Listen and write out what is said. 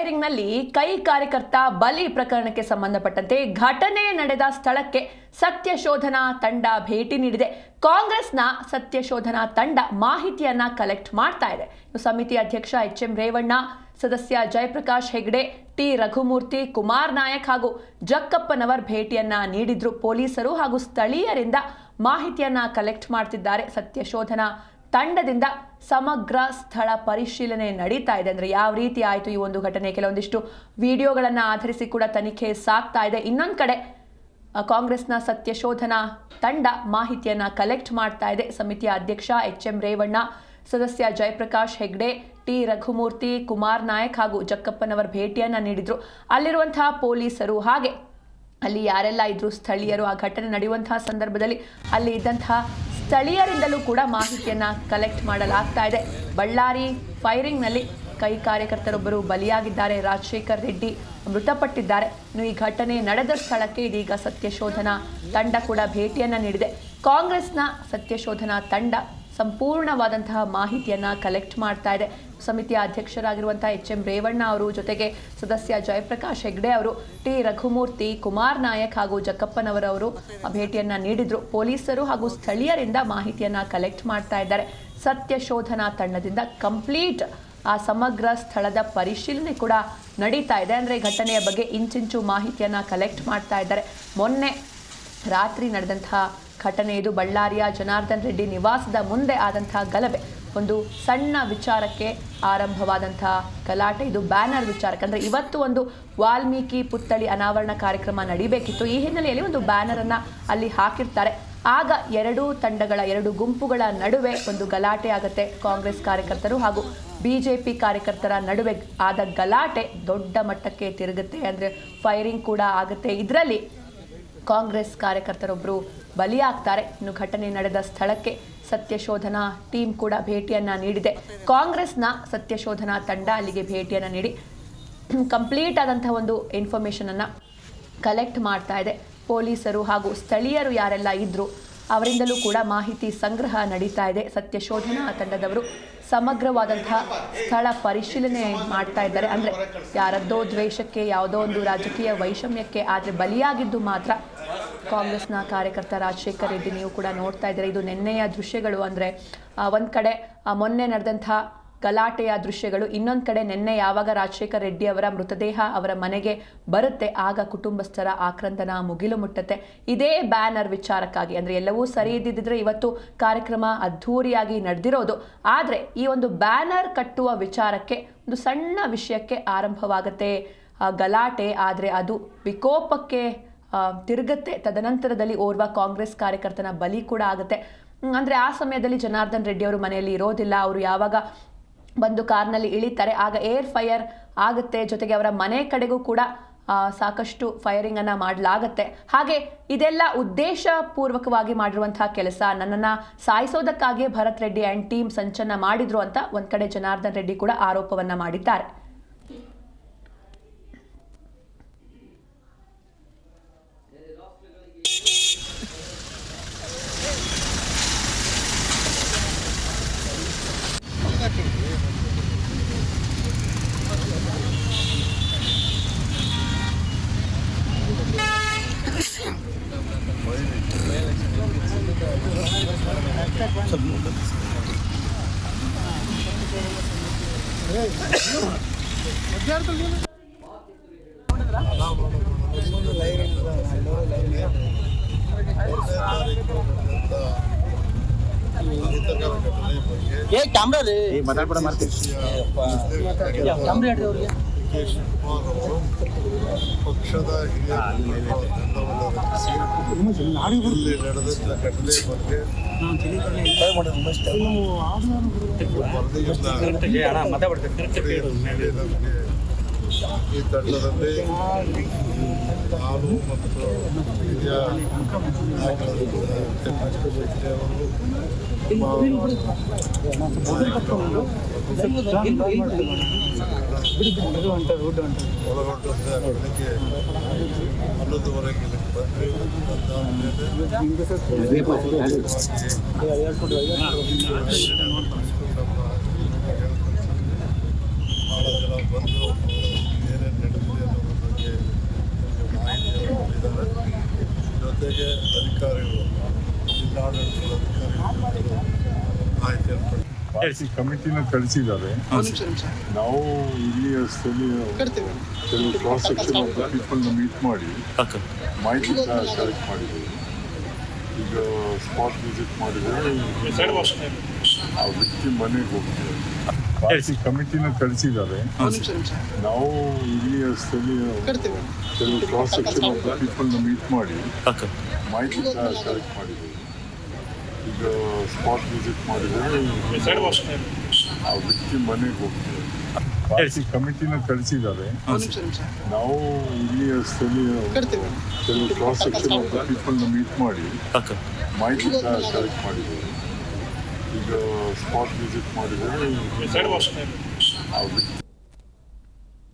ಫೈರಿಂಗ್ನಲ್ಲಿ ಕೈ ಕಾರ್ಯಕರ್ತ ಬಲಿ ಪ್ರಕರಣಕ್ಕೆ ಸಂಬಂಧಪಟ್ಟಂತೆ ಘಟನೆ ನಡೆದ ಸ್ಥಳಕ್ಕೆ ಸತ್ಯಶೋಧನಾ ತಂಡ ಭೇಟಿ ನೀಡಿದೆ. ಕಾಂಗ್ರೆಸ್ನ ಸತ್ಯಶೋಧನಾ ತಂಡ ಮಾಹಿತಿಯನ್ನ ಕಲೆಕ್ಟ್ ಮಾಡ್ತಾ ಇದೆ. ಸಮಿತಿ ಅಧ್ಯಕ್ಷ ಎಚ್.ಎಂ. ರೇವಣ್ಣ, ಸದಸ್ಯ ಜಯಪ್ರಕಾಶ್ ಹೆಗ್ಡೆ, ಟಿ ರಘುಮೂರ್ತಿ, ಕುಮಾರ್ ನಾಯಕ್ ಹಾಗೂ ಜಕ್ಕಪ್ಪನವರ್ ಭೇಟಿಯನ್ನ ನೀಡಿದ್ರು. ಪೊಲೀಸರು ಹಾಗೂ ಸ್ಥಳೀಯರಿಂದ ಮಾಹಿತಿಯನ್ನ ಕಲೆಕ್ಟ್ ಮಾಡ್ತಿದ್ದಾರೆ. ಸತ್ಯಶೋಧನಾ ತಂಡದಿಂದ ಸಮಗ್ರ ಸ್ಥಳ ಪರಿಶೀಲನೆ ನಡೀತಾ ಇದೆ. ಅಂದ್ರೆ ಯಾವ ರೀತಿ ಆಯಿತು ಈ ಒಂದು ಘಟನೆ, ಕೆಲವೊಂದಿಷ್ಟು ವಿಡಿಯೋಗಳನ್ನ ಆಧರಿಸಿ ಕೂಡ ತನಿಖೆ ಸಾಗ್ತಾ ಇದೆ. ಇನ್ನೊಂದು ಕಡೆ ಕಾಂಗ್ರೆಸ್ನ ಸತ್ಯಶೋಧನಾ ತಂಡ ಮಾಹಿತಿಯನ್ನ ಕಲೆಕ್ಟ್ ಮಾಡ್ತಾ ಇದೆ. ಸಮಿತಿಯ ಅಧ್ಯಕ್ಷ ಎಚ್.ಎಂ. ರೇವಣ್ಣ, ಸದಸ್ಯ ಜಯಪ್ರಕಾಶ್ ಹೆಗ್ಡೆ, ಟಿ ರಘುಮೂರ್ತಿ, ಕುಮಾರ್ ನಾಯಕ್ ಹಾಗೂ ಜಕ್ಕಪ್ಪನವರ್ ಭೇಟಿಯನ್ನ ನೀಡಿದ್ರು. ಅಲ್ಲಿರುವಂತಹ ಪೊಲೀಸರು ಹಾಗೆ ಅಲ್ಲಿ ಯಾರೆಲ್ಲ ಇದ್ರು ಸ್ಥಳೀಯರು, ಆ ಘಟನೆ ನಡೆಯುವಂತಹ ಸಂದರ್ಭದಲ್ಲಿ ಅಲ್ಲಿ ಇದ್ದಂತಹ ಸ್ಥಳೀಯರಿಂದಲೂ ಕೂಡ ಮಾಹಿತಿಯನ್ನ ಕಲೆಕ್ಟ್ ಮಾಡಲಾಗ್ತಾ ಇದೆ. ಬಳ್ಳಾರಿ ಫೈರಿಂಗ್ನಲ್ಲಿ ಕೈ ಕಾರ್ಯಕರ್ತರೊಬ್ಬರು ಬಲಿಯಾಗಿದ್ದಾರೆ. ರಾಜಶೇಖರ್ ರೆಡ್ಡಿ ಮೃತಪಟ್ಟಿದ್ದಾರೆ. ಇನ್ನು ಈ ಘಟನೆ ನಡೆದ ಸ್ಥಳಕ್ಕೆ ಇದೀಗ ಸತ್ಯಶೋಧನಾ ತಂಡ ಕೂಡ ಭೇಟಿಯನ್ನ ನೀಡಿದೆ. ಕಾಂಗ್ರೆಸ್ನ ಸತ್ಯಶೋಧನಾ ತಂಡ ಸಂಪೂರ್ಣವಾದಂತಹ ಮಾಹಿತಿಯನ್ನ ಕಲೆಕ್ಟ್ ಮಾಡ್ತಾ ಇದೆ. ಸಮಿತಿಯ ಅಧ್ಯಕ್ಷರಾಗಿರುವಂತಹ ಎಚ್.ಎಂ. ರೇವಣ್ಣ ಅವರು, ಜೊತೆಗೆ ಸದಸ್ಯ ಜಯಪ್ರಕಾಶ್ ಹೆಗ್ಡೆ ಅವರು, ಟಿ ರಘುಮೂರ್ತಿ, ಕುಮಾರ್ ನಾಯಕ್ ಹಾಗೂ ಜಕ್ಕಪ್ಪನವರವರು ಭೇಟಿಯನ್ನ ನೀಡಿದ್ರು. ಪೊಲೀಸರು ಹಾಗೂ ಸ್ಥಳೀಯರಿಂದ ಮಾಹಿತಿಯನ್ನ ಕಲೆಕ್ಟ್ ಮಾಡ್ತಾ ಇದ್ದಾರೆ. ಸತ್ಯಶೋಧನಾ ತಂಡದಿಂದ ಕಂಪ್ಲೀಟ್ ಆ ಸಮಗ್ರ ಸ್ಥಳದ ಪರಿಶೀಲನೆ ಕೂಡ ನಡೀತಾ ಇದೆ. ಅಂದರೆ ಘಟನೆಯ ಬಗ್ಗೆ ಇಂಚಿಂಚು ಮಾಹಿತಿಯನ್ನ ಕಲೆಕ್ಟ್ ಮಾಡ್ತಾ ಇದ್ದಾರೆ. ಮೊನ್ನೆ ರಾತ್ರಿ ನಡೆದಂತಹ ಘಟನೆ ಇದು. ಬಳ್ಳಾರಿಯ ಜನಾರ್ದನ್ ರೆಡ್ಡಿ ನಿವಾಸದ ಮುಂದೆ ಆದಂತಹ ಗಲಭೆ, ಒಂದು ಸಣ್ಣ ವಿಚಾರಕ್ಕೆ ಆರಂಭವಾದಂತಹ ಗಲಾಟೆ. ಇದು ಬ್ಯಾನರ್ ವಿಚಾರಕ್ಕೆ, ಅಂದರೆ ಇವತ್ತು ಒಂದು ವಾಲ್ಮೀಕಿ ಪುತ್ಥಳಿ ಅನಾವರಣ ಕಾರ್ಯಕ್ರಮ ನಡೀಬೇಕಿತ್ತು. ಈ ಹಿನ್ನೆಲೆಯಲ್ಲಿ ಒಂದು ಬ್ಯಾನರ್ ಅನ್ನ ಅಲ್ಲಿ ಹಾಕಿರ್ತಾರೆ. ಆಗ ಎರಡೂ ತಂಡಗಳ, ಎರಡು ಗುಂಪುಗಳ ನಡುವೆ ಒಂದು ಗಲಾಟೆ ಆಗುತ್ತೆ. ಕಾಂಗ್ರೆಸ್ ಕಾರ್ಯಕರ್ತರು ಹಾಗೂ ಬಿಜೆಪಿ ಕಾರ್ಯಕರ್ತರ ನಡುವೆ ಆದ ಗಲಾಟೆ ದೊಡ್ಡ ಮಟ್ಟಕ್ಕೆ ತಿರುಗುತ್ತೆ. ಅಂದರೆ ಫೈರಿಂಗ್ ಕೂಡ ಆಗುತ್ತೆ. ಇದರಲ್ಲಿ ಕಾಂಗ್ರೆಸ್ ಕಾರ್ಯಕರ್ತರೊಬ್ಬರು ಬಲಿಯಾಗ್ತಾರೆ. ಇನ್ನು ಘಟನೆ ನಡೆದ ಸ್ಥಳಕ್ಕೆ ಸತ್ಯಶೋಧನಾ ಟೀಮ್ ಕೂಡ ಭೇಟಿಯನ್ನ ನೀಡಿದೆ. ಕಾಂಗ್ರೆಸ್ನ ಸತ್ಯಶೋಧನಾ ತಂಡ ಅಲ್ಲಿಗೆ ಭೇಟಿಯನ್ನ ನೀಡಿ ಕಂಪ್ಲೀಟ್ ಆದಂತಹ ಒಂದು ಇನ್ಫಾರ್ಮೇಶನ್ ಅನ್ನ ಕಲೆಕ್ಟ್ ಮಾಡ್ತಾ ಇದೆ. ಪೊಲೀಸರು ಹಾಗೂ ಸ್ಥಳೀಯರು ಯಾರೆಲ್ಲ ಇದ್ರು ಅವರಿಂದಲೂ ಕೂಡ ಮಾಹಿತಿ ಸಂಗ್ರಹ ನಡೀತಾ ಇದೆ. ಸತ್ಯಶೋಧನಾ ತಂಡದವರು ಸಮಗ್ರವಾದಂತಹ ಸ್ಥಳ ಪರಿಶೀಲನೆ ಮಾಡ್ತಾ ಇದ್ದಾರೆ. ಅಂದರೆ ಯಾರದ್ದೋ ದ್ವೇಷಕ್ಕೆ, ಯಾವುದೋ ಒಂದು ರಾಜಕೀಯ ವೈಷಮ್ಯಕ್ಕೆ ಆದರೆ ಬಲಿಯಾಗಿದ್ದು ಮಾತ್ರ ಕಾಂಗ್ರೆಸ್ನ ಕಾರ್ಯಕರ್ತ ರಾಜಶೇಖರ್ ರೆಡ್ಡಿ. ನೀವು ಕೂಡ ನೋಡ್ತಾ ಇದ್ದಾರೆ, ಇದು ನಿನ್ನೆಯ ದೃಶ್ಯಗಳು. ಅಂದರೆ ಒಂದು ಕಡೆ ಮೊನ್ನೆ ನಡೆದಂತಹ ಗಲಾಟೆಯ ದೃಶ್ಯಗಳು, ಇನ್ನೊಂದು ಕಡೆ ನಿನ್ನೆ ಯಾವಾಗ ರಾಜಶೇಖರ್ ರೆಡ್ಡಿ ಅವರ ಮೃತದೇಹ ಅವರ ಮನೆಗೆ ಬರುತ್ತೆ ಆಗ ಕುಟುಂಬಸ್ಥರ ಆಕ್ರಂದನ ಮುಗಿಲು ಮುಟ್ಟುತ್ತೆ. ಇದೇ ಬ್ಯಾನರ್ ವಿಚಾರಕ್ಕಾಗಿ, ಅಂದರೆ ಎಲ್ಲವೂ ಸರಿ ಇದ್ದಿದ್ರೆ ಇವತ್ತು ಕಾರ್ಯಕ್ರಮ ಅದ್ಧೂರಿಯಾಗಿ ನಡೆದಿರೋದು. ಆದರೆ ಈ ಒಂದು ಬ್ಯಾನರ್ ಕಟ್ಟುವ ವಿಚಾರಕ್ಕೆ ಒಂದು ಸಣ್ಣ ವಿಷಯಕ್ಕೆ ಆರಂಭವಾಗುತ್ತೆ ಗಲಾಟೆ. ಆದರೆ ಅದು ವಿಕೋಪಕ್ಕೆ ತಿರುಗುತ್ತೆ. ತದನಂತರದಲ್ಲಿ ಓರ್ವ ಕಾಂಗ್ರೆಸ್ ಕಾರ್ಯಕರ್ತನ ಬಲಿ ಕೂಡ ಆಗುತ್ತೆ. ಅಂದರೆ ಆ ಸಮಯದಲ್ಲಿ ಜನಾರ್ದನ್ ರೆಡ್ಡಿ ಅವರು ಮನೆಯಲ್ಲಿ ಇರೋದಿಲ್ಲ. ಅವರು ಯಾವಾಗ ಬಂದು ಕಾರ್ನಲ್ಲಿ ಇಳಿತಾರೆ ಆಗ ಏರ್ ಫೈರ್ ಆಗುತ್ತೆ. ಜೊತೆಗೆ ಅವರ ಮನೆ ಕಡೆಗೂ ಕೂಡ ಸಾಕಷ್ಟು ಫೈರಿಂಗ್ ಅನ್ನ ಮಾಡಲಾಗುತ್ತೆ. ಹಾಗೆ ಇದೆಲ್ಲ ಉದ್ದೇಶ ಪೂರ್ವಕವಾಗಿ ಮಾಡಿರುವಂತಹ ಕೆಲಸ, ನನ್ನನ್ನ ಸಾಯಿಸೋದಕ್ಕಾಗಿಯೇ ಭರತ್ ರೆಡ್ಡಿ ಆ್ಯಂಡ್ ಟೀಮ್ ಸಂಚನ್ನ ಮಾಡಿದ್ರು ಅಂತ ಒಂದ್ ಕಡೆ ಜನಾರ್ದನ್ ರೆಡ್ಡಿ ಕೂಡ ಆರೋಪವನ್ನ ಮಾಡಿದ್ದಾರೆ. ಪಕ್ಷದ ಹಿರಿಯ ಇಲ್ಲಿ ನಡೆದಂತ ಘಟನೆ ಬಗ್ಗೆ ಈ ತಂಡದಲ್ಲಿ ನಾನು ಮತ್ತು ಹಿರಿಯ ನಾಯಕರಾದ ಒಳಗೊಂಡಂತೆ ಬೆಳಗ್ಗೆ 11:30 ಬಂದು ಪಾರ್ಟಿ ಕಮಿಟಿನ ಕಳಿಸಿದ್ದಾರೆ. ನಾವು ಇಲ್ಲಿ ಸ್ಥಳೀಯ ಕೆಲವು ಕ್ರಾಸ್ ಸೆಕ್ಷನ್ ಆಫ್ ದ ಪೀಪಲ್ನ ಮೀಟ್ ಮಾಡಿ ಮಾಹಿತಿ ಕಲೆಕ್ಟ್ ಮಾಡಿದ್ದೀವಿ. ಈಗ ಸ್ಪಾಟ್ ವಿಸಿಟ್ ಮಾಡಿದರೆ ಆ ವ್ಯಕ್ತಿ ಮನೆಗೆ ಹೋಗ್ತೀವಿ. ಪಾರ್ಟಿ ಕಮಿಟಿನ ಕಳಿಸಿದ್ದಾರೆ. ನಾವು ಇಲ್ಲಿ ಸ್ಥಳೀಯ ಕೆಲವು ಕ್ರಾಸ್ ಸೆಕ್ಷನ್ ಆಫ್ ದ ಪೀಪಲ್ನ ಮೀಟ್ ಮಾಡಿ ಮಾಹಿತಿ ಕಲೆಕ್ಟ್ ಮಾಡಿದ್ದೀವಿ. ಈಗ ಸ್ಪಾಟ್ ವಿಸಿಟ್ ಮಾಡಿದರೆ ಆ ವ್ಯಕ್ತಿ ಮನೆಗೆ ಹೋಗ್ತೀವಿ. ಪಾರ್ಟಿ ಕಮಿಟಿನ ಕಳಿಸಿದ್ದಾರೆ. ನಾವು ಇಲ್ಲಿ ಸ್ಥಳೀಯ ಕೆಲವು ಕ್ರಾಸ್ ಸೆಕ್ಷನ್ ಆಫ್ ದ ಪೀಪಲ್ನ ಮೀಟ್ ಮಾಡಿ ಮಾಹಿತಿ ಕಲೆಕ್ಟ್ ಮಾಡಿದ್ದೀವಿ. ಈಗ ಸ್ಪಾಟ್ ವಿಸಿಟ್ ಮಾಡಿದರೆ ಆ ವ್ಯಕ್ತಿ